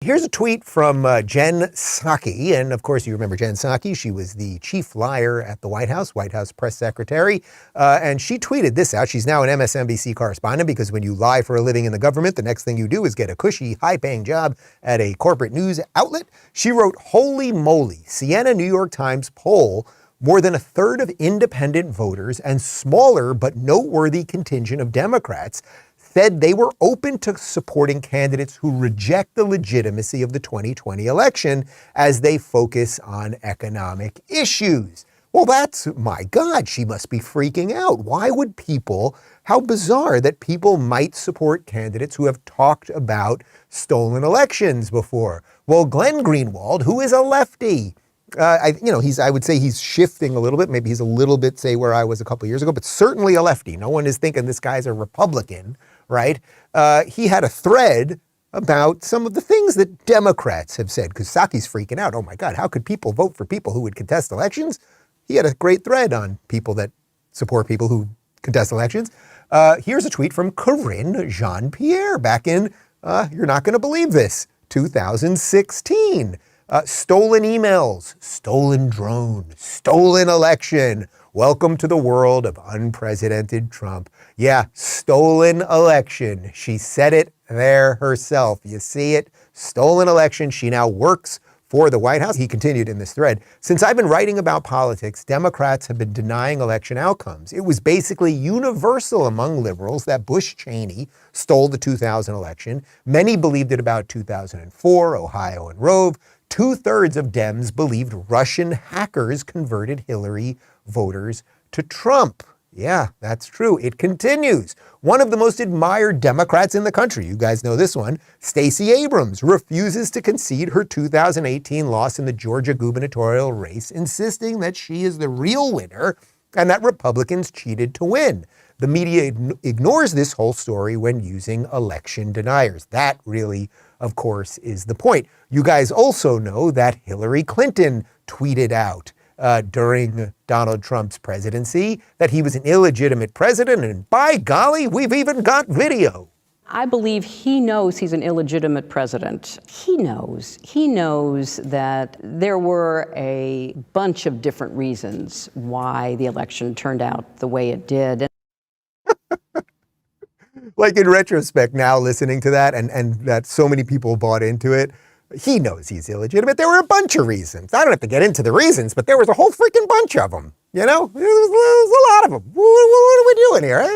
Here's a tweet from Jen Psaki. And of course, you remember Jen Psaki. She was the chief liar at the White House press secretary. And she tweeted this out. She's now an MSNBC correspondent because when you lie for a living in the government, the next thing you do is get a cushy, high-paying job at a corporate news outlet. She wrote, "Holy moly, Siena New York Times poll, more than a third of independent voters and smaller but noteworthy contingent of Democrats said they were open to supporting candidates who reject the legitimacy of the 2020 election as they focus on economic issues." Well, my God, she must be freaking out. Why would how bizarre that people might support candidates who have talked about stolen elections before. Well, Glenn Greenwald, who is a lefty, I would say he's shifting a little bit. Maybe he's a little bit, say, where I was a couple of years ago, but certainly a lefty. No one is thinking this guy's a Republican, right? He had a thread about some of the things that Democrats have said, because Psaki's freaking out. Oh my God, how could people vote for people who would contest elections? He had a great thread on people that support people who contest elections. Here's a tweet from Corinne Jean-Pierre back in, you're not going to believe this, 2016. Stolen emails, stolen drone, stolen election. Welcome to the world of unprecedented Trump. Yeah, stolen election. She said it there herself. You see it? Stolen election. She now works for the White House. He continued in this thread. "Since I've been writing about politics, Democrats have been denying election outcomes. It was basically universal among liberals that Bush-Cheney stole the 2000 election. Many believed it about 2004, Ohio and Rove. 2/3 of Dems believed Russian hackers converted Hillary voters to Trump." Yeah, that's true. It continues. "One of the most admired Democrats in the country," you guys know this one, "Stacey Abrams, refuses to concede her 2018 loss in the Georgia gubernatorial race, insisting that she is the real winner and that Republicans cheated to win. The media ignores this whole story when using election deniers." That really, of course, is the point. You guys also know that Hillary Clinton tweeted out during Donald Trump's presidency that he was an illegitimate president, and by golly, we've even got video. I believe he knows he's an illegitimate president. He knows that there were a bunch of different reasons why the election turned out the way it did. Like in retrospect now, listening to that and that so many people bought into it, he knows he's illegitimate. There were a bunch of reasons. I don't have to get into the reasons, but there was a whole freaking bunch of them. You know, there was a lot of them. What are we doing here? Eh?